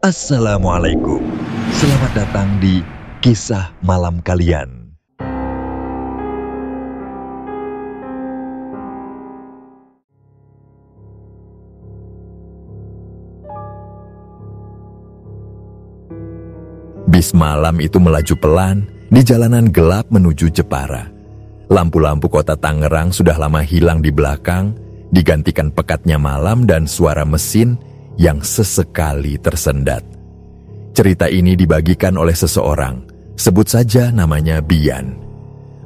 Assalamualaikum. Selamat datang di Kisah Malam Kalian. Bis malam itu melaju pelan di jalanan gelap menuju Jepara. Lampu-lampu kota Tangerang sudah lama hilang di belakang, digantikan pekatnya malam dan suara mesin yang sesekali tersendat. Cerita ini dibagikan oleh seseorang, sebut saja namanya Bian.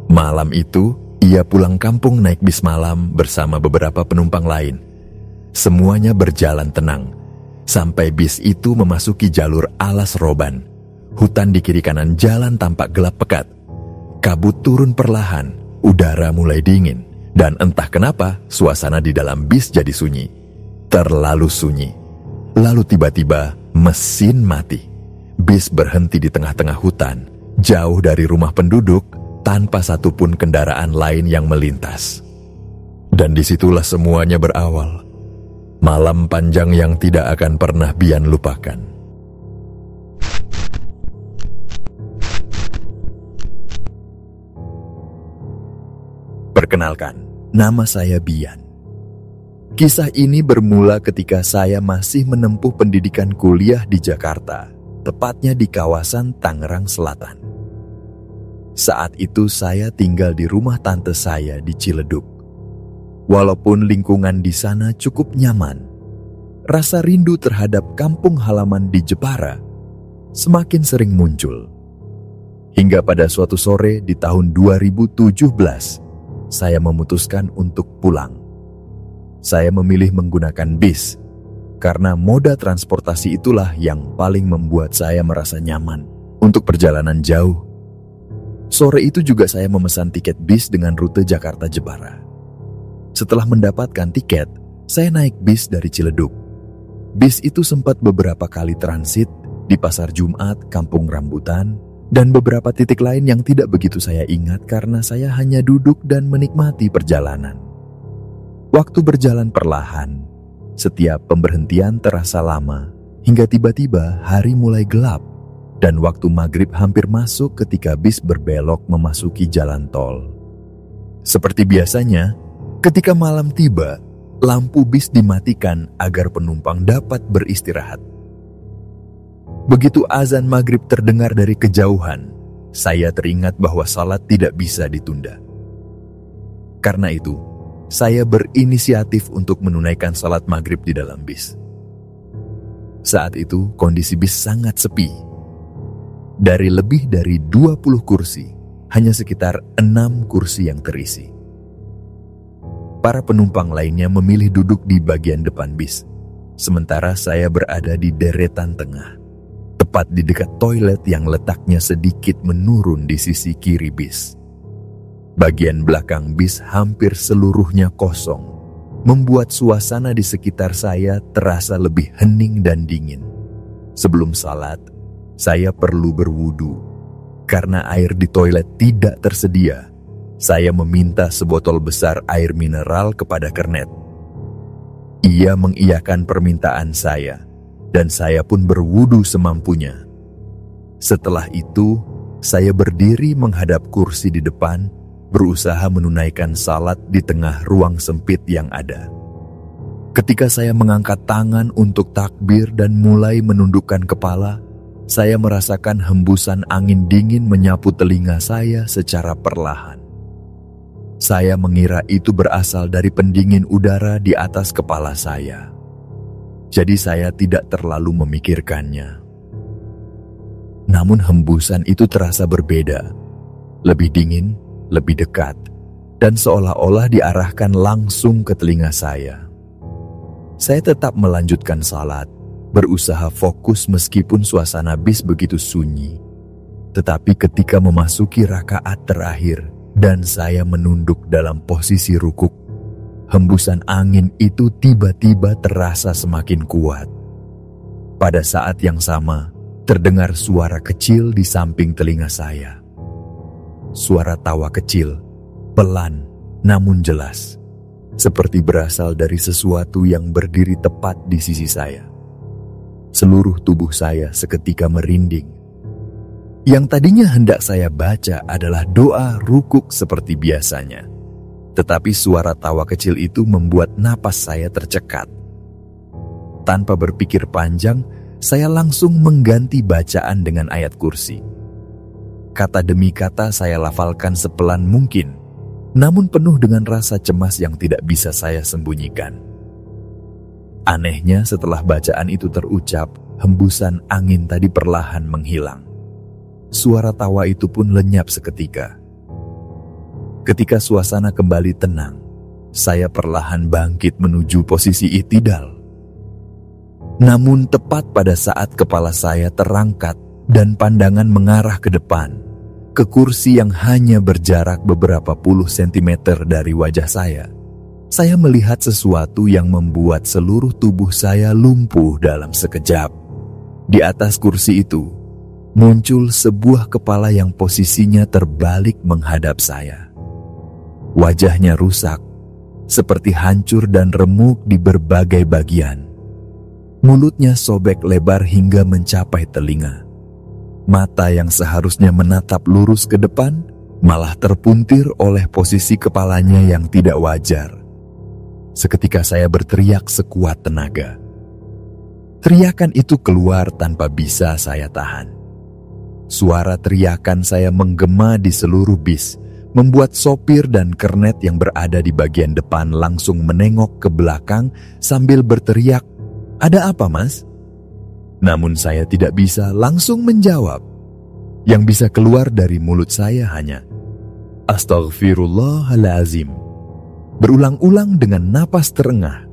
Malam itu, ia pulang kampung naik bis malam bersama beberapa penumpang lain. Semuanya berjalan tenang, sampai bis itu memasuki jalur alas roban. Hutan di kiri kanan jalan tampak gelap pekat. Kabut turun perlahan, udara mulai dingin, dan entah kenapa suasana di dalam bis jadi sunyi. Terlalu sunyi. Lalu tiba-tiba mesin mati. Bis berhenti di tengah-tengah hutan, jauh dari rumah penduduk, tanpa satupun kendaraan lain yang melintas. Dan disitulah semuanya berawal. Malam panjang yang tidak akan pernah Bian lupakan. Perkenalkan, nama saya Bian. Kisah ini bermula ketika saya masih menempuh pendidikan kuliah di Jakarta, tepatnya di kawasan Tangerang Selatan. Saat itu saya tinggal di rumah tante saya di Ciledug. Walaupun lingkungan di sana cukup nyaman, rasa rindu terhadap kampung halaman di Jepara semakin sering muncul. Hingga pada suatu sore di tahun 2017, saya memutuskan untuk pulang. Saya memilih menggunakan bis, karena moda transportasi itulah yang paling membuat saya merasa nyaman untuk perjalanan jauh. Sore itu juga saya memesan tiket bis dengan rute Jakarta-Jepara. Setelah mendapatkan tiket, saya naik bis dari Ciledug. Bis itu sempat beberapa kali transit di Pasar Jumat, Kampung Rambutan, dan beberapa titik lain yang tidak begitu saya ingat karena saya hanya duduk dan menikmati perjalanan. Waktu berjalan perlahan, setiap pemberhentian terasa lama, hingga tiba-tiba hari mulai gelap, dan waktu maghrib hampir masuk ketika bis berbelok memasuki jalan tol. Seperti biasanya, ketika malam tiba, lampu bis dimatikan agar penumpang dapat beristirahat. Begitu azan maghrib terdengar dari kejauhan, saya teringat bahwa salat tidak bisa ditunda. Karena itu, saya berinisiatif untuk menunaikan salat maghrib di dalam bis. Saat itu, kondisi bis sangat sepi. Dari lebih dari 20 kursi, hanya sekitar 6 kursi yang terisi. Para penumpang lainnya memilih duduk di bagian depan bis, sementara saya berada di deretan tengah, tepat di dekat toilet yang letaknya sedikit menurun di sisi kiri bis. Bagian belakang bis hampir seluruhnya kosong, membuat suasana di sekitar saya terasa lebih hening dan dingin. Sebelum salat, saya perlu berwudu. Karena air di toilet tidak tersedia, saya meminta sebotol besar air mineral kepada kernet. Ia mengiyakan permintaan saya, dan saya pun berwudu semampunya. Setelah itu, saya berdiri menghadap kursi di depan, berusaha menunaikan salat di tengah ruang sempit yang ada. Ketika saya mengangkat tangan untuk takbir dan mulai menundukkan kepala, saya merasakan hembusan angin dingin menyapu telinga saya secara perlahan. Saya mengira itu berasal dari pendingin udara di atas kepala saya. Jadi saya tidak terlalu memikirkannya. Namun hembusan itu terasa berbeda, lebih dingin, lebih dekat, dan seolah-olah diarahkan langsung ke telinga saya. Saya tetap melanjutkan salat, berusaha fokus meskipun suasana bis begitu sunyi. Tetapi ketika memasuki rakaat terakhir dan saya menunduk dalam posisi rukuk, hembusan angin itu tiba-tiba terasa semakin kuat. Pada saat yang sama, terdengar suara kecil di samping telinga saya. Suara tawa kecil, pelan namun jelas, seperti berasal dari sesuatu yang berdiri tepat di sisi saya. Seluruh tubuh saya seketika merinding. Yang tadinya hendak saya baca adalah doa rukuk seperti biasanya. Tetapi suara tawa kecil itu membuat napas saya tercekat. Tanpa berpikir panjang, saya langsung mengganti bacaan dengan ayat kursi. Kata demi kata saya lafalkan sepelan mungkin, namun penuh dengan rasa cemas yang tidak bisa saya sembunyikan. Anehnya setelah bacaan itu terucap, hembusan angin tadi perlahan menghilang. Suara tawa itu pun lenyap seketika. Ketika suasana kembali tenang, saya perlahan bangkit menuju posisi i'tidal. Namun tepat pada saat kepala saya terangkat dan pandangan mengarah ke depan, ke kursi yang hanya berjarak beberapa puluh sentimeter dari wajah saya melihat sesuatu yang membuat seluruh tubuh saya lumpuh dalam sekejap. Di atas kursi itu, muncul sebuah kepala yang posisinya terbalik menghadap saya. Wajahnya rusak, seperti hancur dan remuk di berbagai bagian. Mulutnya sobek lebar hingga mencapai telinga. Mata yang seharusnya menatap lurus ke depan, malah terpuntir oleh posisi kepalanya yang tidak wajar. Seketika saya berteriak sekuat tenaga. Teriakan itu keluar tanpa bisa saya tahan. Suara teriakan saya menggema di seluruh bis, membuat sopir dan kernet yang berada di bagian depan langsung menengok ke belakang sambil berteriak, "Ada apa, Mas?" Namun saya tidak bisa langsung menjawab. Yang bisa keluar dari mulut saya hanya, "Astaghfirullahalazim." Berulang-ulang dengan napas terengah.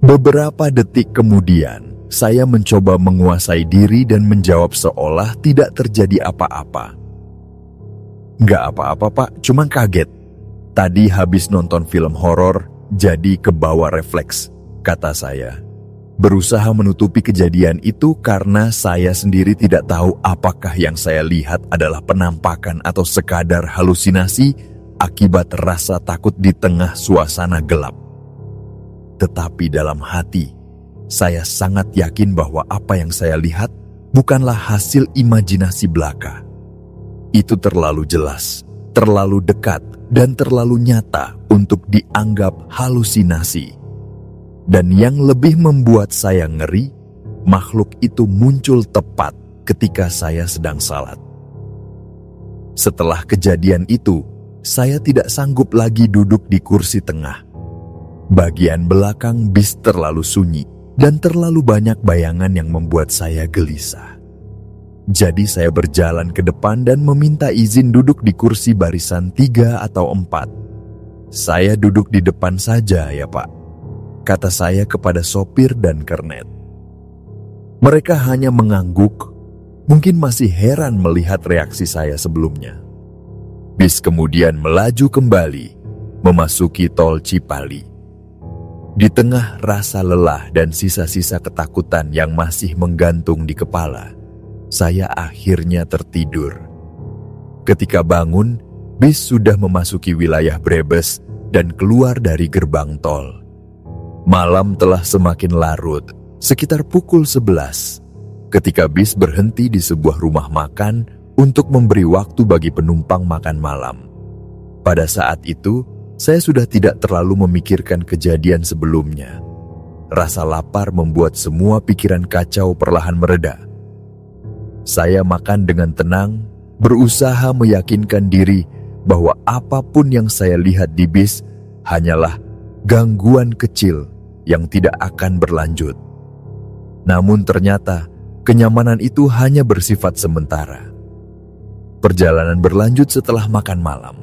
Beberapa detik kemudian, saya mencoba menguasai diri dan menjawab seolah tidak terjadi apa-apa. "Nggak apa-apa, Pak, cuma kaget. Tadi habis nonton film horor, jadi kebawa refleks," kata saya. Berusaha menutupi kejadian itu karena saya sendiri tidak tahu apakah yang saya lihat adalah penampakan atau sekadar halusinasi akibat rasa takut di tengah suasana gelap. Tetapi dalam hati, saya sangat yakin bahwa apa yang saya lihat bukanlah hasil imajinasi belaka. Itu terlalu jelas, terlalu dekat, dan terlalu nyata untuk dianggap halusinasi. Dan yang lebih membuat saya ngeri, makhluk itu muncul tepat ketika saya sedang salat. Setelah kejadian itu, saya tidak sanggup lagi duduk di kursi tengah. Bagian belakang bis terlalu sunyi, dan terlalu banyak bayangan yang membuat saya gelisah. Jadi saya berjalan ke depan dan meminta izin duduk di kursi barisan 3 atau 4. "Saya duduk di depan saja ya, Pak," kata saya kepada sopir dan kernet. Mereka hanya mengangguk, mungkin masih heran melihat reaksi saya sebelumnya. Bis kemudian melaju kembali, memasuki tol Cipali. Di tengah rasa lelah dan sisa-sisa ketakutan yang masih menggantung di kepala, saya akhirnya tertidur. Ketika bangun, bis sudah memasuki wilayah Brebes dan keluar dari gerbang tol. Malam telah semakin larut, sekitar pukul 11, ketika bis berhenti di sebuah rumah makan untuk memberi waktu bagi penumpang makan malam. Pada saat itu, saya sudah tidak terlalu memikirkan kejadian sebelumnya. Rasa lapar membuat semua pikiran kacau perlahan mereda. Saya makan dengan tenang, berusaha meyakinkan diri bahwa apapun yang saya lihat di bis hanyalah gangguan kecil yang tidak akan berlanjut. Namun ternyata, kenyamanan itu hanya bersifat sementara. Perjalanan berlanjut setelah makan malam.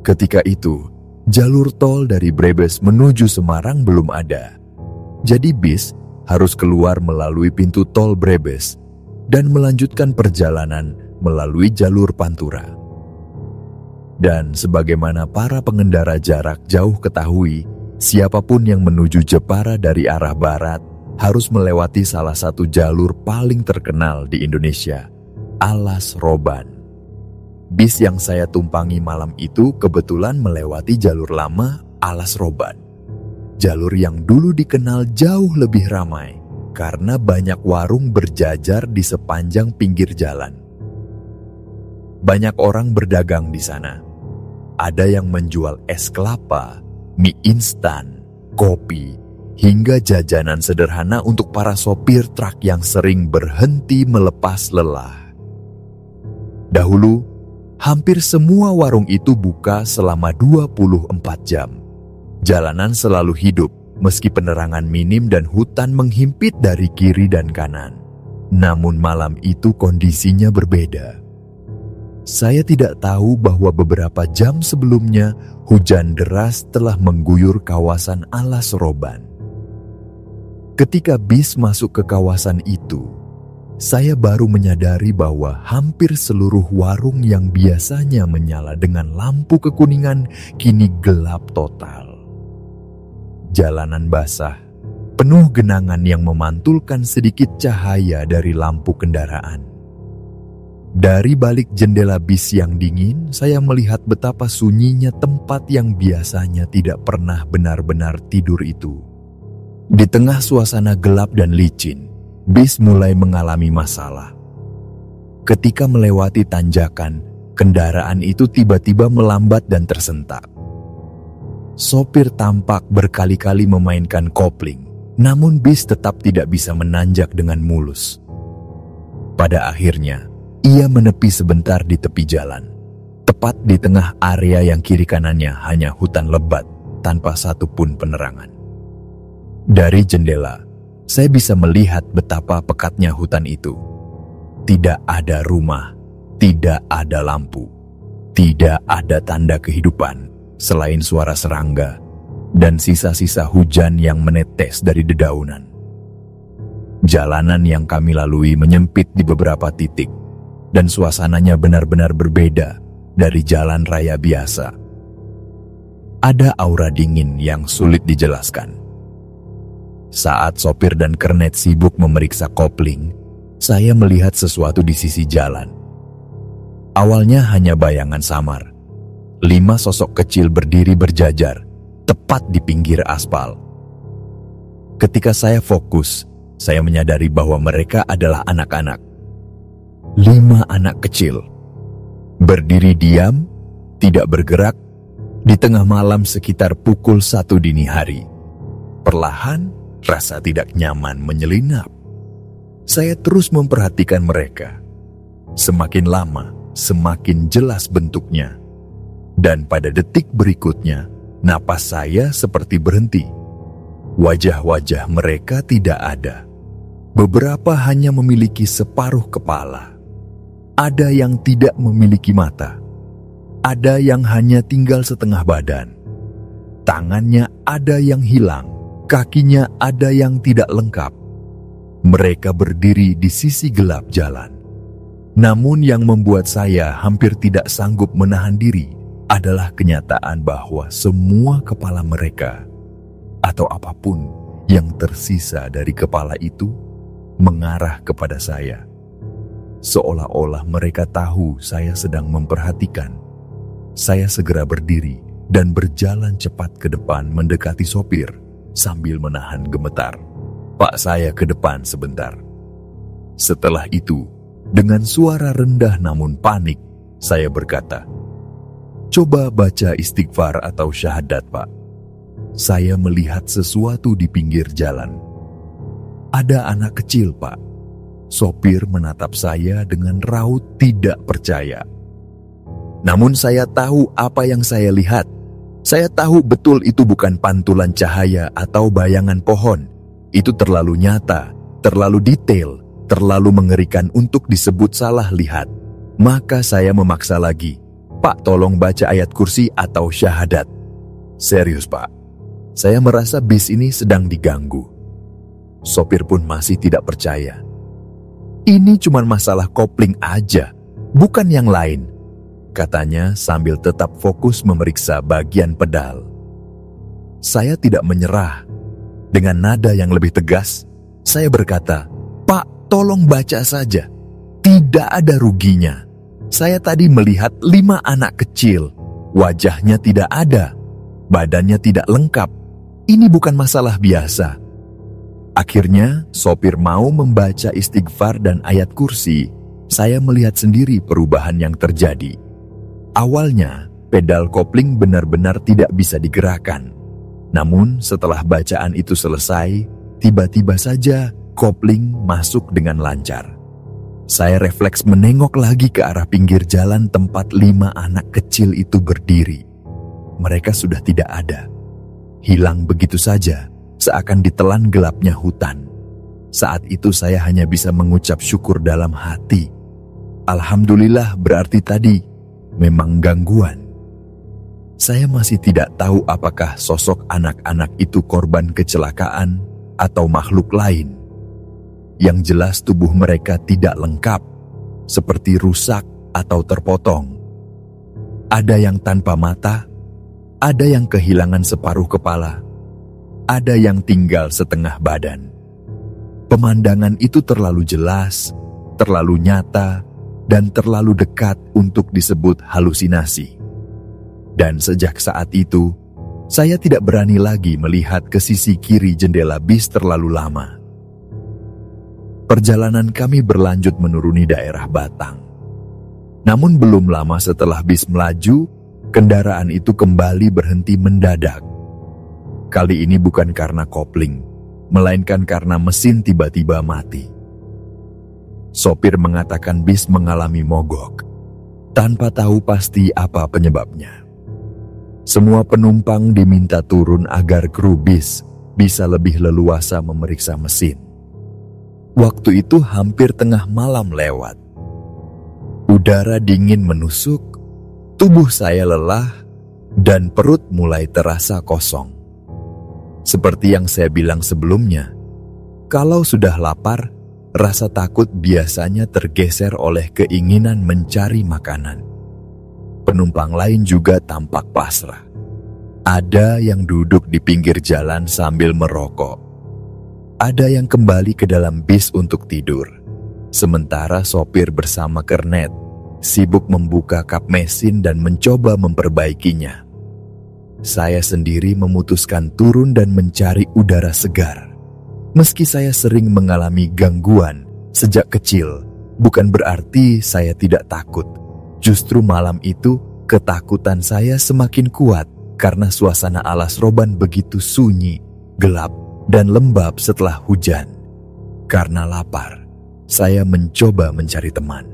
Ketika itu, jalur tol dari Brebes menuju Semarang belum ada. Jadi bis harus keluar melalui pintu tol Brebes dan melanjutkan perjalanan melalui jalur Pantura. Dan sebagaimana para pengendara jarak jauh ketahui, siapapun yang menuju Jepara dari arah barat harus melewati salah satu jalur paling terkenal di Indonesia, Alas Roban. Bis yang saya tumpangi malam itu kebetulan melewati jalur lama Alas Roban. Jalur yang dulu dikenal jauh lebih ramai karena banyak warung berjajar di sepanjang pinggir jalan. Banyak orang berdagang di sana. Ada yang menjual es kelapa, mie instan, kopi, hingga jajanan sederhana untuk para sopir truk yang sering berhenti melepas lelah. Dahulu, hampir semua warung itu buka selama 24 jam. Jalanan selalu hidup, meski penerangan minim dan hutan menghimpit dari kiri dan kanan. Namun malam itu kondisinya berbeda. Saya tidak tahu bahwa beberapa jam sebelumnya hujan deras telah mengguyur kawasan Alas Roban. Ketika bis masuk ke kawasan itu, saya baru menyadari bahwa hampir seluruh warung yang biasanya menyala dengan lampu kekuningan kini gelap total. Jalanan basah, penuh genangan yang memantulkan sedikit cahaya dari lampu kendaraan. Dari balik jendela bis yang dingin, saya melihat betapa sunyinya tempat yang biasanya tidak pernah benar-benar tidur itu. Di tengah suasana gelap dan licin, bis mulai mengalami masalah. Ketika melewati tanjakan, kendaraan itu tiba-tiba melambat dan tersentak. Sopir tampak berkali-kali memainkan kopling, namun bis tetap tidak bisa menanjak dengan mulus. Pada akhirnya, ia menepi sebentar di tepi jalan, tepat di tengah area yang kiri kanannya hanya hutan lebat tanpa satupun penerangan. Dari jendela, saya bisa melihat betapa pekatnya hutan itu. Tidak ada rumah, tidak ada lampu, tidak ada tanda kehidupan selain suara serangga dan sisa-sisa hujan yang menetes dari dedaunan. Jalanan yang kami lalui menyempit di beberapa titik, dan suasananya benar-benar berbeda dari jalan raya biasa. Ada aura dingin yang sulit dijelaskan. Saat sopir dan kernet sibuk memeriksa kopling, saya melihat sesuatu di sisi jalan. Awalnya hanya bayangan samar. 5 sosok kecil berdiri berjajar, tepat di pinggir aspal. Ketika saya fokus, saya menyadari bahwa mereka adalah anak-anak. 5 anak kecil, berdiri diam, tidak bergerak, di tengah malam sekitar pukul 1 dini hari. Perlahan, rasa tidak nyaman menyelinap. Saya terus memperhatikan mereka. Semakin lama, semakin jelas bentuknya. Dan pada detik berikutnya, napas saya seperti berhenti. Wajah-wajah mereka tidak ada. Beberapa hanya memiliki separuh kepala. Ada yang tidak memiliki mata. Ada yang hanya tinggal setengah badan. Tangannya ada yang hilang. Kakinya ada yang tidak lengkap. Mereka berdiri di sisi gelap jalan. Namun yang membuat saya hampir tidak sanggup menahan diri adalah kenyataan bahwa semua kepala mereka, atau apapun yang tersisa dari kepala itu, mengarah kepada saya. Seolah-olah mereka tahu saya sedang memperhatikan. Saya segera berdiri dan berjalan cepat ke depan mendekati sopir sambil menahan gemetar. Pak, saya ke depan sebentar. Setelah itu, dengan suara rendah namun panik, saya berkata, "Coba baca istighfar atau syahadat, Pak." Saya melihat sesuatu di pinggir jalan. Ada anak kecil, Pak. Sopir menatap saya dengan raut tidak percaya. Namun saya tahu apa yang saya lihat. Saya tahu betul itu bukan pantulan cahaya atau bayangan pohon. Itu terlalu nyata, terlalu detail, terlalu mengerikan untuk disebut salah lihat. Maka saya memaksa lagi, "Pak, tolong baca ayat kursi atau syahadat." Serius, Pak. Saya merasa bis ini sedang diganggu. Sopir pun masih tidak percaya. "Ini cuma masalah kopling aja, bukan yang lain," katanya sambil tetap fokus memeriksa bagian pedal. Saya tidak menyerah. Dengan nada yang lebih tegas, saya berkata, "Pak, tolong baca saja. Tidak ada ruginya. Saya tadi melihat 5 anak kecil. Wajahnya tidak ada. Badannya tidak lengkap. Ini bukan masalah biasa." Akhirnya, sopir mau membaca istighfar dan ayat kursi. Saya melihat sendiri perubahan yang terjadi. Awalnya, pedal kopling benar-benar tidak bisa digerakkan. Namun, setelah bacaan itu selesai, tiba-tiba saja kopling masuk dengan lancar. Saya refleks menengok lagi ke arah pinggir jalan tempat 5 anak kecil itu berdiri. Mereka sudah tidak ada. Hilang begitu saja, seakan ditelan gelapnya hutan. Saat itu saya hanya bisa mengucap syukur dalam hati. Alhamdulillah, berarti tadi memang gangguan. Saya masih tidak tahu apakah sosok anak-anak itu korban kecelakaan atau makhluk lain. Yang jelas tubuh mereka tidak lengkap, seperti rusak atau terpotong. Ada yang tanpa mata, ada yang kehilangan separuh kepala, ada yang tinggal setengah badan. Pemandangan itu terlalu jelas, terlalu nyata, dan terlalu dekat untuk disebut halusinasi. Dan sejak saat itu, saya tidak berani lagi melihat ke sisi kiri jendela bis terlalu lama. Perjalanan kami berlanjut menuruni daerah Batang. Namun belum lama setelah bis melaju, kendaraan itu kembali berhenti mendadak. Kali ini bukan karena kopling, melainkan karena mesin tiba-tiba mati. Sopir mengatakan bis mengalami mogok, tanpa tahu pasti apa penyebabnya. Semua penumpang diminta turun agar kru bis bisa lebih leluasa memeriksa mesin. Waktu itu hampir tengah malam lewat. Udara dingin menusuk, tubuh saya lelah, dan perut mulai terasa kosong. Seperti yang saya bilang sebelumnya, kalau sudah lapar, rasa takut biasanya tergeser oleh keinginan mencari makanan. Penumpang lain juga tampak pasrah. Ada yang duduk di pinggir jalan sambil merokok. Ada yang kembali ke dalam bis untuk tidur. Sementara sopir bersama kernet sibuk membuka kap mesin dan mencoba memperbaikinya. Saya sendiri memutuskan turun dan mencari udara segar. Meski saya sering mengalami gangguan sejak kecil, bukan berarti saya tidak takut. Justru malam itu, ketakutan saya semakin kuat karena suasana alas roban begitu sunyi, gelap, dan lembab setelah hujan. Karena lapar, saya mencoba mencari teman.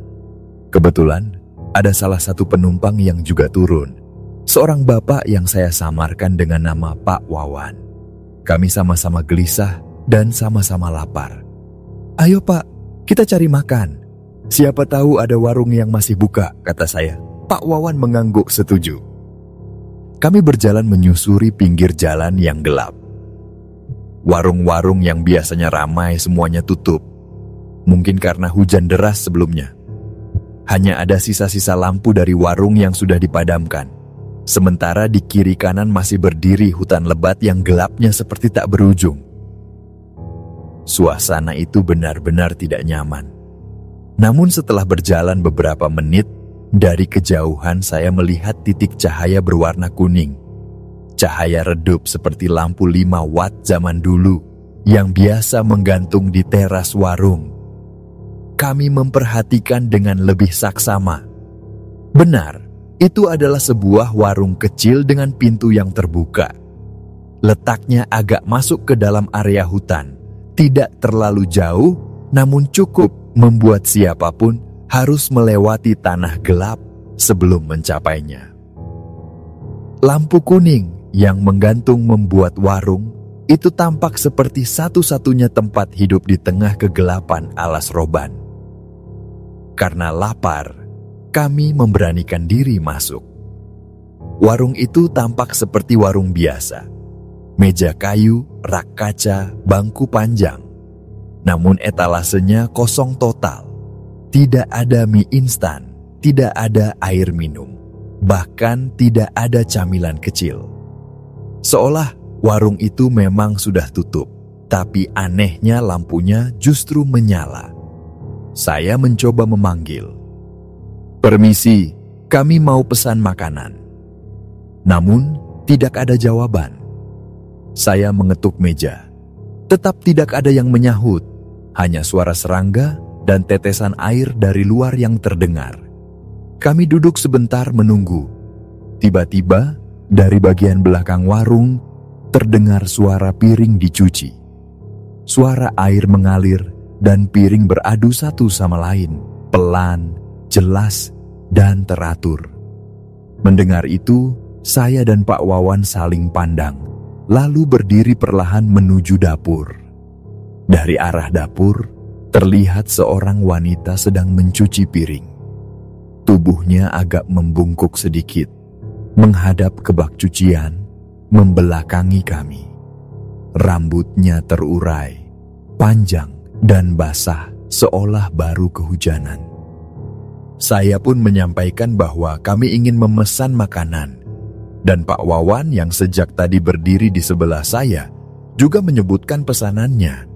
Kebetulan, ada salah satu penumpang yang juga turun. Seorang bapak yang saya samarkan dengan nama Pak Wawan. Kami sama-sama gelisah dan sama-sama lapar. "Ayo Pak, kita cari makan. Siapa tahu ada warung yang masih buka," kata saya. Pak Wawan mengangguk setuju. Kami berjalan menyusuri pinggir jalan yang gelap. Warung-warung yang biasanya ramai semuanya tutup. Mungkin karena hujan deras sebelumnya. Hanya ada sisa-sisa lampu dari warung yang sudah dipadamkan. Sementara di kiri kanan masih berdiri hutan lebat yang gelapnya seperti tak berujung. Suasana itu benar-benar tidak nyaman. Namun setelah berjalan beberapa menit, dari kejauhan saya melihat titik cahaya berwarna kuning. Cahaya redup seperti lampu 5 watt zaman dulu yang biasa menggantung di teras warung. Kami memperhatikan dengan lebih saksama. Benar, itu adalah sebuah warung kecil dengan pintu yang terbuka. Letaknya agak masuk ke dalam area hutan. Tidak terlalu jauh, namun cukup membuat siapapun harus melewati tanah gelap sebelum mencapainya. Lampu kuning yang menggantung membuat warung itu tampak seperti satu-satunya tempat hidup di tengah kegelapan alas roban. Karena lapar, kami memberanikan diri masuk. Warung itu tampak seperti warung biasa. Meja kayu, rak kaca, bangku panjang. Namun etalasenya kosong total. Tidak ada mie instan, tidak ada air minum, bahkan tidak ada camilan kecil. Seolah warung itu memang sudah tutup, tapi anehnya lampunya justru menyala. Saya mencoba memanggil, "Permisi, kami mau pesan makanan." Namun tidak ada jawaban. Saya mengetuk meja. Tetap tidak ada yang menyahut, hanya suara serangga dan tetesan air dari luar yang terdengar. Kami duduk sebentar menunggu. Tiba-tiba, dari bagian belakang warung, terdengar suara piring dicuci. Suara air mengalir dan piring beradu satu sama lain, pelan, jelas, dan teratur. Mendengar itu, saya dan Pak Wawan saling pandang, lalu berdiri perlahan menuju dapur. Dari arah dapur, terlihat seorang wanita sedang mencuci piring. Tubuhnya agak membungkuk sedikit, menghadap ke bak cucian, membelakangi kami. Rambutnya terurai, panjang dan basah seolah baru kehujanan. Saya pun menyampaikan bahwa kami ingin memesan makanan, dan Pak Wawan yang sejak tadi berdiri di sebelah saya juga menyebutkan pesanannya.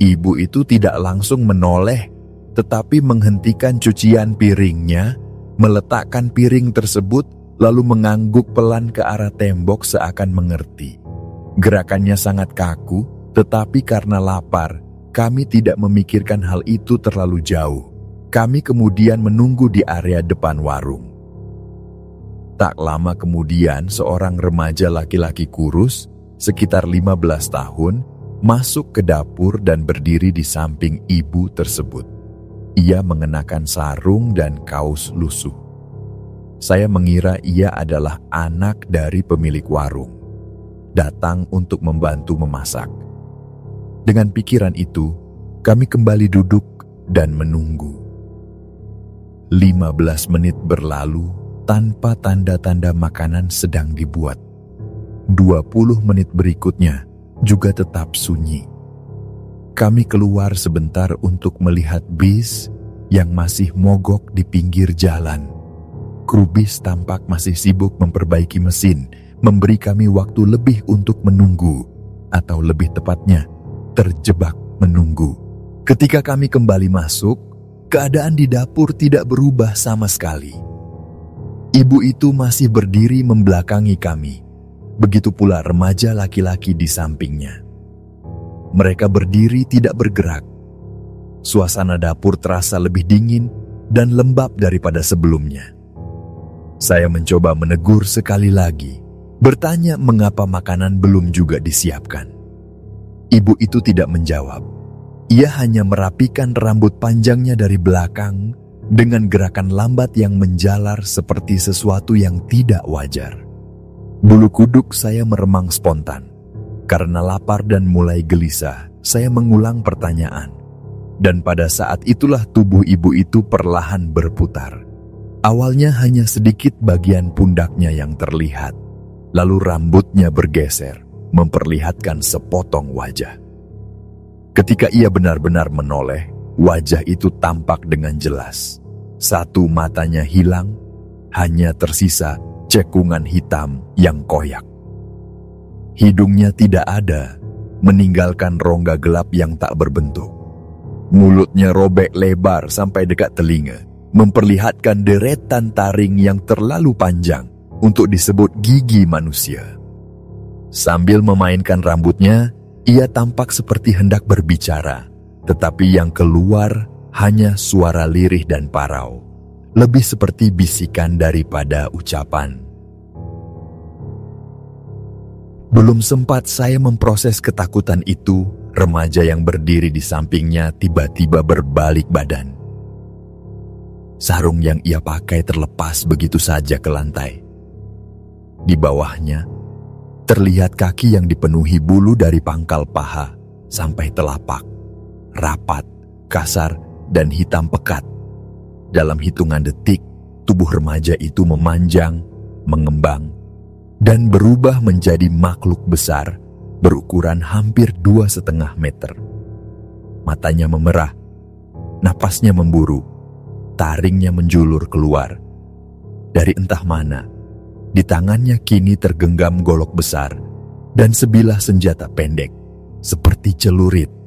Ibu itu tidak langsung menoleh, tetapi menghentikan cucian piringnya, meletakkan piring tersebut, lalu mengangguk pelan ke arah tembok seakan mengerti. Gerakannya sangat kaku, tetapi karena lapar, kami tidak memikirkan hal itu terlalu jauh. Kami kemudian menunggu di area depan warung. Tak lama kemudian, seorang remaja laki-laki kurus, sekitar 15 tahun, masuk ke dapur dan berdiri di samping ibu tersebut. Ia mengenakan sarung dan kaos lusuh. Saya mengira ia adalah anak dari pemilik warung, datang untuk membantu memasak. Dengan pikiran itu, kami kembali duduk dan menunggu. 15 menit berlalu tanpa tanda-tanda makanan sedang dibuat. 20 menit berikutnya juga tetap sunyi. Kami keluar sebentar untuk melihat bis yang masih mogok di pinggir jalan. Kru bis tampak masih sibuk memperbaiki mesin, memberi kami waktu lebih untuk menunggu, atau lebih tepatnya, terjebak menunggu. Ketika kami kembali masuk, keadaan di dapur tidak berubah sama sekali. Ibu itu masih berdiri membelakangi kami, begitu pula remaja laki-laki di sampingnya. Mereka berdiri tidak bergerak. Suasana dapur terasa lebih dingin dan lembab daripada sebelumnya. Saya mencoba menegur sekali lagi, bertanya mengapa makanan belum juga disiapkan. Ibu itu tidak menjawab. Ia hanya merapikan rambut panjangnya dari belakang dengan gerakan lambat yang menjalar seperti sesuatu yang tidak wajar. Bulu kuduk saya meremang spontan. Karena lapar dan mulai gelisah, saya mengulang pertanyaan. Dan pada saat itulah tubuh ibu itu perlahan berputar. Awalnya hanya sedikit bagian pundaknya yang terlihat. Lalu rambutnya bergeser, memperlihatkan sepotong wajah. Ketika ia benar-benar menoleh, wajah itu tampak dengan jelas. Satu matanya hilang, hanya tersisa cekungan hitam yang koyak. Hidungnya tidak ada, meninggalkan rongga gelap yang tak berbentuk. Mulutnya robek lebar sampai dekat telinga, memperlihatkan deretan taring yang terlalu panjang untuk disebut gigi manusia. Sambil memainkan rambutnya, ia tampak seperti hendak berbicara, tetapi yang keluar hanya suara lirih dan parau, lebih seperti bisikan daripada ucapan. Belum sempat saya memproses ketakutan itu, remaja yang berdiri di sampingnya tiba-tiba berbalik badan. Sarung yang ia pakai terlepas begitu saja ke lantai. Di bawahnya, terlihat kaki yang dipenuhi bulu dari pangkal paha sampai telapak, rapat, kasar, dan hitam pekat. Dalam hitungan detik, tubuh remaja itu memanjang, mengembang, dan berubah menjadi makhluk besar berukuran hampir 2,5 meter. Matanya memerah, napasnya memburu, taringnya menjulur keluar. Dari entah mana, di tangannya kini tergenggam golok besar dan sebilah senjata pendek, seperti celurit.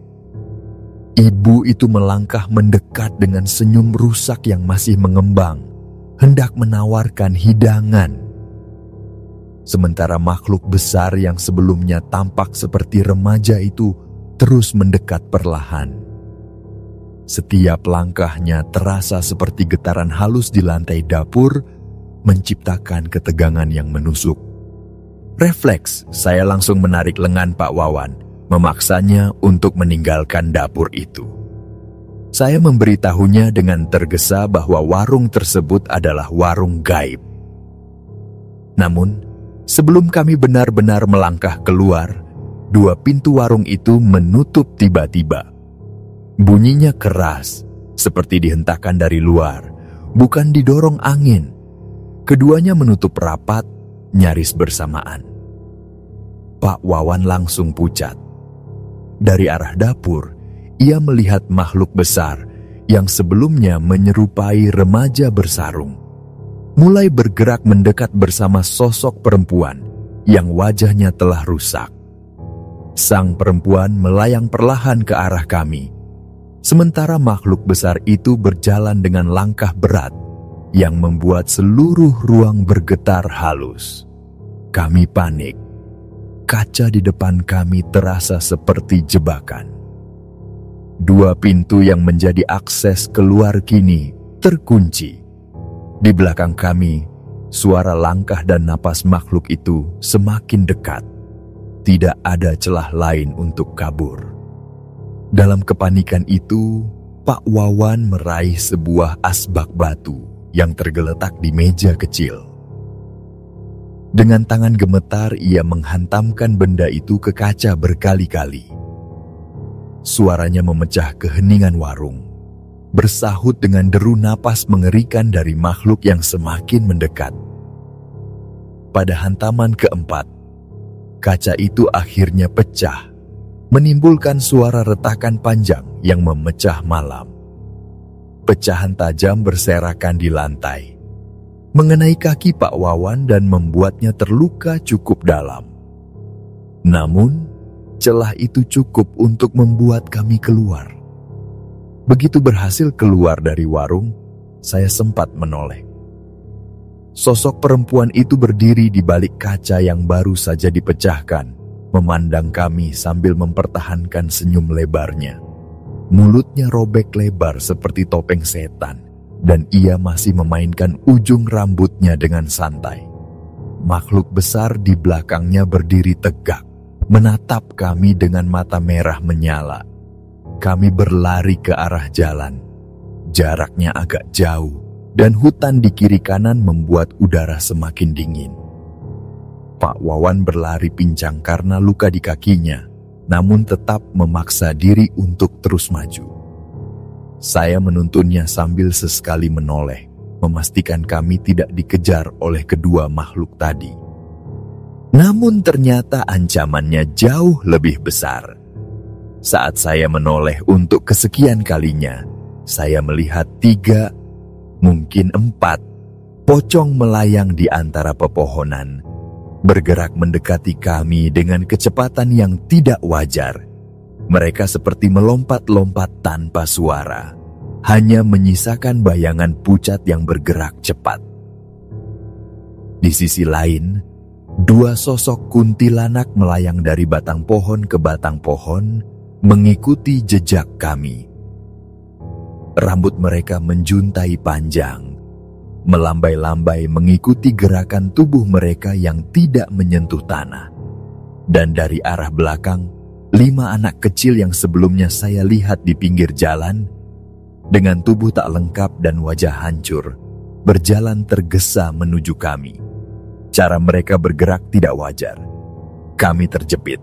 Ibu itu melangkah mendekat dengan senyum rusak yang masih mengembang, hendak menawarkan hidangan. Sementara makhluk besar yang sebelumnya tampak seperti remaja itu terus mendekat perlahan. Setiap langkahnya terasa seperti getaran halus di lantai dapur, menciptakan ketegangan yang menusuk. Refleks, saya langsung menarik lengan Pak Wawan, memaksanya untuk meninggalkan dapur itu. Saya memberitahunya dengan tergesa bahwa warung tersebut adalah warung gaib. Namun, sebelum kami benar-benar melangkah keluar, dua pintu warung itu menutup tiba-tiba. Bunyinya keras, seperti dihentakkan dari luar, bukan didorong angin. Keduanya menutup rapat, nyaris bersamaan. Pak Wawan langsung pucat. Dari arah dapur, ia melihat makhluk besar yang sebelumnya menyerupai remaja bersarung, mulai bergerak mendekat bersama sosok perempuan yang wajahnya telah rusak. Sang perempuan melayang perlahan ke arah kami, sementara makhluk besar itu berjalan dengan langkah berat yang membuat seluruh ruang bergetar halus. Kami panik. Kaca di depan kami terasa seperti jebakan. Dua pintu yang menjadi akses keluar kini terkunci. Di belakang kami, suara langkah dan napas makhluk itu semakin dekat. Tidak ada celah lain untuk kabur. Dalam kepanikan itu, Pak Wawan meraih sebuah asbak batu yang tergeletak di meja kecil. Dengan tangan gemetar, ia menghantamkan benda itu ke kaca berkali-kali. Suaranya memecah keheningan warung, bersahut dengan deru napas mengerikan dari makhluk yang semakin mendekat. Pada hantaman keempat, kaca itu akhirnya pecah, menimbulkan suara retakan panjang yang memecah malam. Pecahan tajam berserakan di lantai, mengenai kaki Pak Wawan dan membuatnya terluka cukup dalam. Namun, celah itu cukup untuk membuat kami keluar. Begitu berhasil keluar dari warung, saya sempat menoleh. Sosok perempuan itu berdiri di balik kaca yang baru saja dipecahkan, memandang kami sambil mempertahankan senyum lebarnya. Mulutnya robek lebar seperti topeng setan, dan ia masih memainkan ujung rambutnya dengan santai. Makhluk besar di belakangnya berdiri tegak, menatap kami dengan mata merah menyala. Kami berlari ke arah jalan. Jaraknya agak jauh, dan hutan di kiri kanan membuat udara semakin dingin. Pak Wawan berlari pincang karena luka di kakinya, namun tetap memaksa diri untuk terus maju. Saya menuntunnya sambil sesekali menoleh, memastikan kami tidak dikejar oleh kedua makhluk tadi. Namun ternyata ancamannya jauh lebih besar. Saat saya menoleh untuk kesekian kalinya, saya melihat 3, mungkin 4, pocong melayang di antara pepohonan, bergerak mendekati kami dengan kecepatan yang tidak wajar. Mereka seperti melompat-lompat tanpa suara, hanya menyisakan bayangan pucat yang bergerak cepat. Di sisi lain, 2 sosok kuntilanak melayang dari batang pohon ke batang pohon, mengikuti jejak kami. Rambut mereka menjuntai panjang, melambai-lambai mengikuti gerakan tubuh mereka yang tidak menyentuh tanah. Dan dari arah belakang, 5 anak kecil yang sebelumnya saya lihat di pinggir jalan, dengan tubuh tak lengkap dan wajah hancur, berjalan tergesa menuju kami. Cara mereka bergerak tidak wajar. Kami terjepit.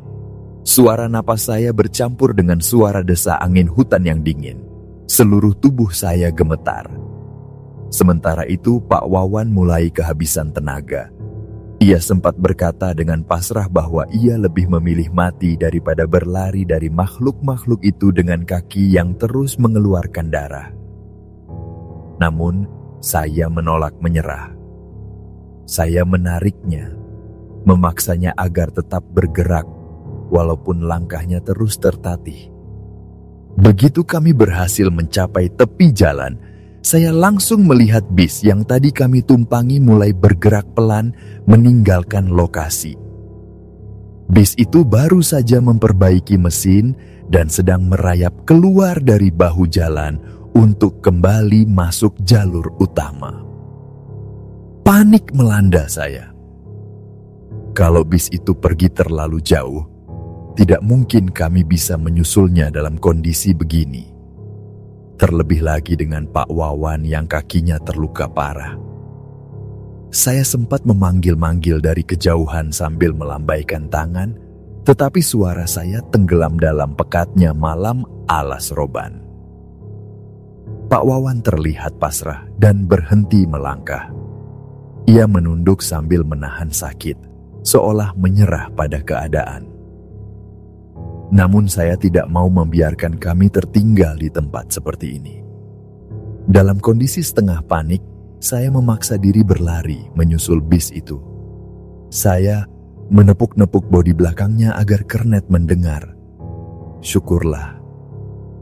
Suara napas saya bercampur dengan suara desa angin hutan yang dingin. Seluruh tubuh saya gemetar. Sementara itu Pak Wawan mulai kehabisan tenaga. Ia sempat berkata dengan pasrah bahwa ia lebih memilih mati daripada berlari dari makhluk-makhluk itu dengan kaki yang terus mengeluarkan darah. Namun, saya menolak menyerah. Saya menariknya, memaksanya agar tetap bergerak, walaupun langkahnya terus tertatih. Begitu kami berhasil mencapai tepi jalan, saya langsung melihat bis yang tadi kami tumpangi mulai bergerak pelan meninggalkan lokasi. Bis itu baru saja memperbaiki mesin dan sedang merayap keluar dari bahu jalan untuk kembali masuk jalur utama. Panik melanda saya. Kalau bis itu pergi terlalu jauh, tidak mungkin kami bisa menyusulnya dalam kondisi begini. Terlebih lagi dengan Pak Wawan yang kakinya terluka parah. Saya sempat memanggil-manggil dari kejauhan sambil melambaikan tangan, tetapi suara saya tenggelam dalam pekatnya malam alas roban. Pak Wawan terlihat pasrah dan berhenti melangkah. Ia menunduk sambil menahan sakit, seolah menyerah pada keadaan. Namun saya tidak mau membiarkan kami tertinggal di tempat seperti ini. Dalam kondisi setengah panik, saya memaksa diri berlari menyusul bis itu. Saya menepuk-nepuk bodi belakangnya agar kernet mendengar. Syukurlah,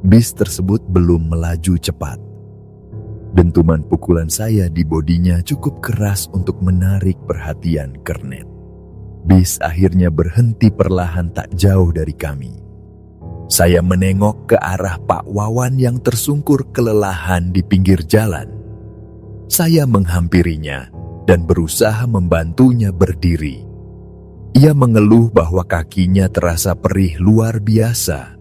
bis tersebut belum melaju cepat. Dentuman pukulan saya di bodinya cukup keras untuk menarik perhatian kernet. Bis akhirnya berhenti perlahan tak jauh dari kami. Saya menengok ke arah Pak Wawan yang tersungkur kelelahan di pinggir jalan. Saya menghampirinya dan berusaha membantunya berdiri. Ia mengeluh bahwa kakinya terasa perih luar biasa,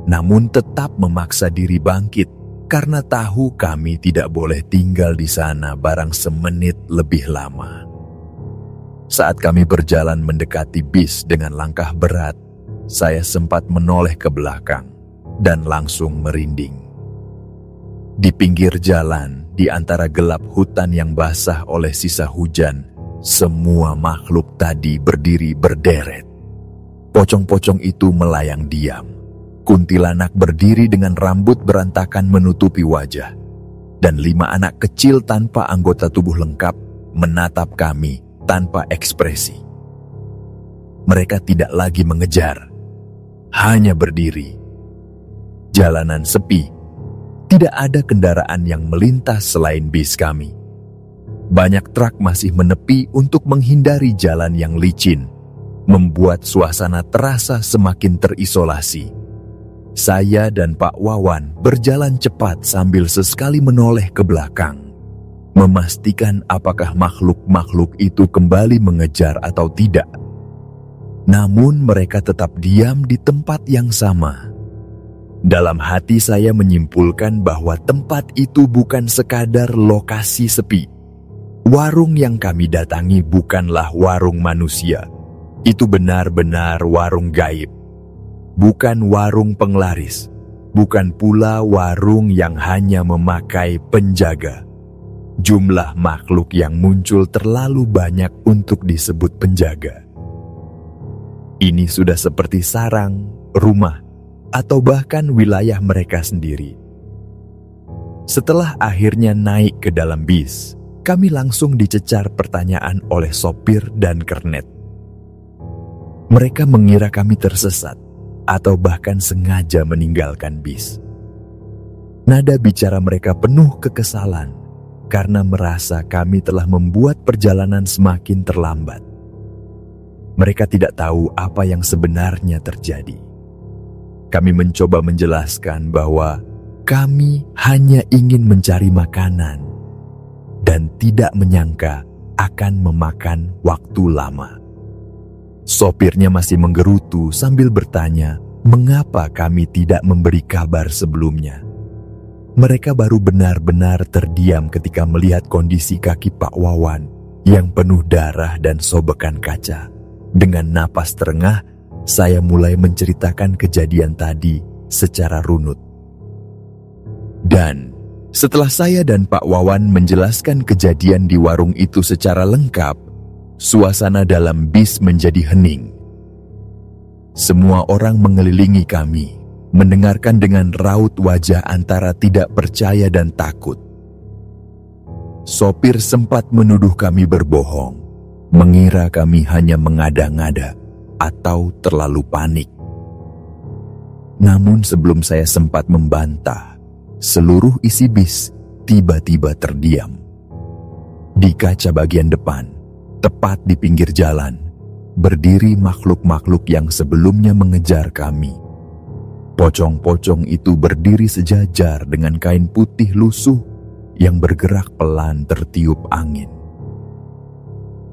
namun tetap memaksa diri bangkit karena tahu kami tidak boleh tinggal di sana barang semenit lebih lama. Saat kami berjalan mendekati bis dengan langkah berat, saya sempat menoleh ke belakang dan langsung merinding. Di pinggir jalan, di antara gelap hutan yang basah oleh sisa hujan, semua makhluk tadi berdiri berderet. Pocong-pocong itu melayang diam. Kuntilanak berdiri dengan rambut berantakan menutupi wajah. Dan 5 anak kecil tanpa anggota tubuh lengkap menatap kami tanpa ekspresi. Mereka tidak lagi mengejar, hanya berdiri. Jalanan sepi, tidak ada kendaraan yang melintas selain bis kami. Banyak truk masih menepi untuk menghindari jalan yang licin, membuat suasana terasa semakin terisolasi. Saya dan Pak Wawan berjalan cepat sambil sesekali menoleh ke belakang, memastikan apakah makhluk-makhluk itu kembali mengejar atau tidak. Namun mereka tetap diam di tempat yang sama. Dalam hati saya menyimpulkan bahwa tempat itu bukan sekadar lokasi sepi. Warung yang kami datangi bukanlah warung manusia. Itu benar-benar warung gaib. Bukan warung penglaris, bukan pula warung yang hanya memakai penjaga. Jumlah makhluk yang muncul terlalu banyak untuk disebut penjaga. Ini sudah seperti sarang, rumah, atau bahkan wilayah mereka sendiri. Setelah akhirnya naik ke dalam bis, kami langsung dicecar pertanyaan oleh sopir dan kernet. Mereka mengira kami tersesat, atau bahkan sengaja meninggalkan bis. Nada bicara mereka penuh kekesalan karena merasa kami telah membuat perjalanan semakin terlambat. Mereka tidak tahu apa yang sebenarnya terjadi. Kami mencoba menjelaskan bahwa kami hanya ingin mencari makanan dan tidak menyangka akan memakan waktu lama. Sopirnya masih menggerutu sambil bertanya mengapa kami tidak memberi kabar sebelumnya. Mereka baru benar-benar terdiam ketika melihat kondisi kaki Pak Wawan yang penuh darah dan sobekan kaca. Dengan napas terengah, saya mulai menceritakan kejadian tadi secara runut. Dan setelah saya dan Pak Wawan menjelaskan kejadian di warung itu secara lengkap, suasana dalam bis menjadi hening. Semua orang mengelilingi kami, mendengarkan dengan raut wajah antara tidak percaya dan takut. Sopir sempat menuduh kami berbohong, mengira kami hanya mengada-ngada atau terlalu panik. Namun sebelum saya sempat membantah, seluruh isi bis tiba-tiba terdiam. Di kaca bagian depan, tepat di pinggir jalan, berdiri makhluk-makhluk yang sebelumnya mengejar kami. Pocong-pocong itu berdiri sejajar dengan kain putih lusuh yang bergerak pelan tertiup angin.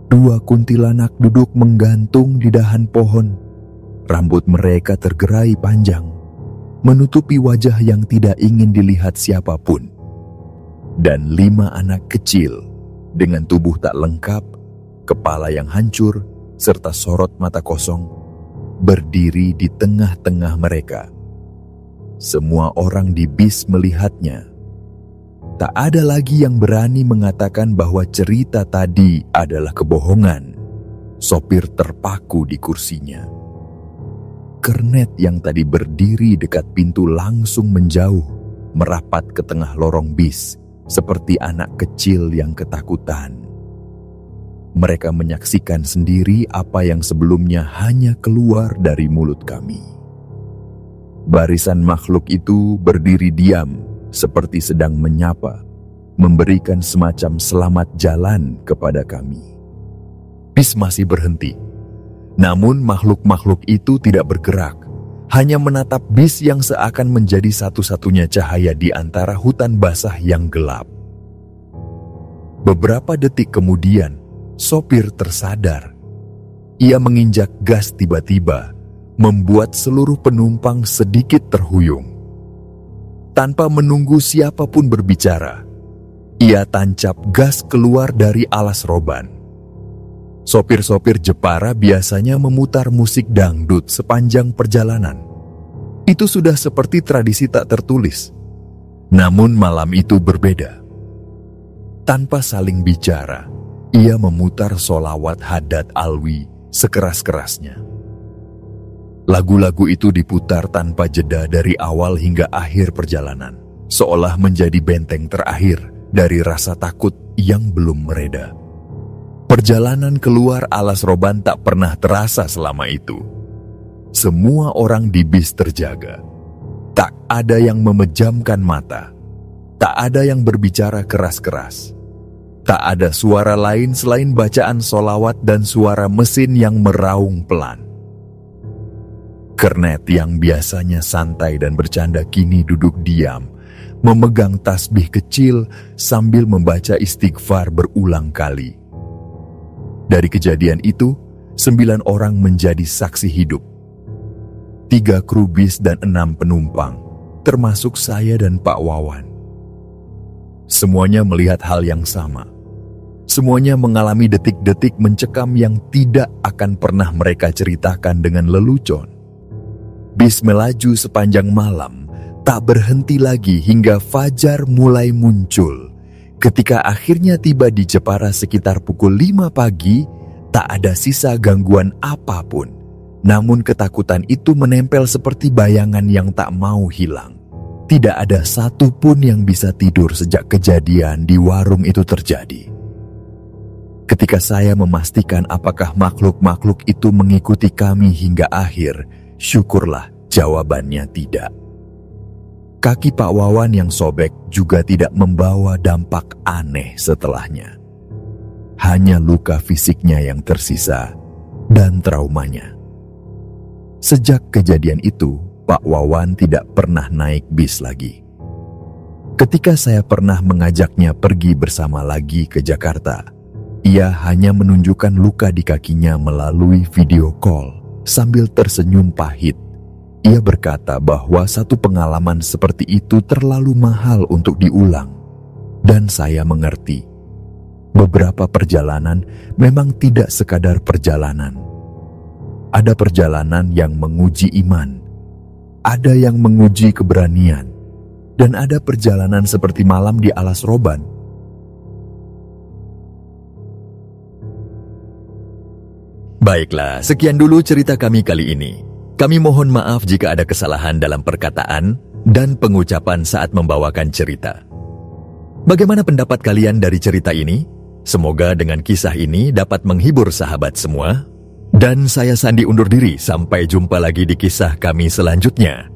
2 kuntilanak duduk menggantung di dahan pohon. Rambut mereka tergerai panjang, menutupi wajah yang tidak ingin dilihat siapapun. Dan 5 anak kecil dengan tubuh tak lengkap, kepala yang hancur, serta sorot mata kosong, berdiri di tengah-tengah mereka. Semua orang di bis melihatnya. Tak ada lagi yang berani mengatakan bahwa cerita tadi adalah kebohongan. Sopir terpaku di kursinya. Kernet yang tadi berdiri dekat pintu langsung menjauh, merapat ke tengah lorong bis, seperti anak kecil yang ketakutan. Mereka menyaksikan sendiri apa yang sebelumnya hanya keluar dari mulut kami. Barisan makhluk itu berdiri diam, seperti sedang menyapa, memberikan semacam selamat jalan kepada kami. Bis masih berhenti, namun makhluk-makhluk itu tidak bergerak, hanya menatap bis yang seakan menjadi satu-satunya cahaya di antara hutan basah yang gelap. Beberapa detik kemudian, sopir tersadar. Ia menginjak gas tiba-tiba, membuat seluruh penumpang sedikit terhuyung. Tanpa menunggu siapapun berbicara, ia tancap gas keluar dari alas roban. Sopir-sopir Jepara biasanya memutar musik dangdut sepanjang perjalanan. Itu sudah seperti tradisi tak tertulis. Namun malam itu berbeda. Tanpa saling bicara, ia memutar sholawat Hadat Alwi sekeras-kerasnya. Lagu-lagu itu diputar tanpa jeda dari awal hingga akhir perjalanan, seolah menjadi benteng terakhir dari rasa takut yang belum mereda. Perjalanan keluar alas roban tak pernah terasa selama itu. Semua orang di bis terjaga. Tak ada yang memejamkan mata. Tak ada yang berbicara keras-keras. Tak ada suara lain selain bacaan sholawat dan suara mesin yang meraung pelan. Kernet yang biasanya santai dan bercanda kini duduk diam, memegang tasbih kecil sambil membaca istighfar berulang kali. Dari kejadian itu, 9 orang menjadi saksi hidup. 3 kru bis dan 6 penumpang, termasuk saya dan Pak Wawan. Semuanya melihat hal yang sama. Semuanya mengalami detik-detik mencekam yang tidak akan pernah mereka ceritakan dengan lelucon. Bis melaju sepanjang malam, tak berhenti lagi hingga fajar mulai muncul. Ketika akhirnya tiba di Jepara sekitar pukul 5 pagi, tak ada sisa gangguan apapun. Namun ketakutan itu menempel seperti bayangan yang tak mau hilang. Tidak ada satu pun yang bisa tidur sejak kejadian di warung itu terjadi. Ketika saya memastikan apakah makhluk-makhluk itu mengikuti kami hingga akhir, syukurlah jawabannya tidak. Kaki Pak Wawan yang sobek juga tidak membawa dampak aneh setelahnya. Hanya luka fisiknya yang tersisa dan traumanya. Sejak kejadian itu, Pak Wawan tidak pernah naik bis lagi. Ketika saya pernah mengajaknya pergi bersama lagi ke Jakarta, ia hanya menunjukkan luka di kakinya melalui video call sambil tersenyum pahit. Ia berkata bahwa satu pengalaman seperti itu terlalu mahal untuk diulang. Dan saya mengerti. Beberapa perjalanan memang tidak sekadar perjalanan. Ada perjalanan yang menguji iman. Ada yang menguji keberanian. Dan ada perjalanan seperti malam di alas roban. Baiklah, sekian dulu cerita kami kali ini. Kami mohon maaf jika ada kesalahan dalam perkataan dan pengucapan saat membawakan cerita. Bagaimana pendapat kalian dari cerita ini? Semoga dengan kisah ini dapat menghibur sahabat semua. Dan saya Sandi undur diri, sampai jumpa lagi di kisah kami selanjutnya.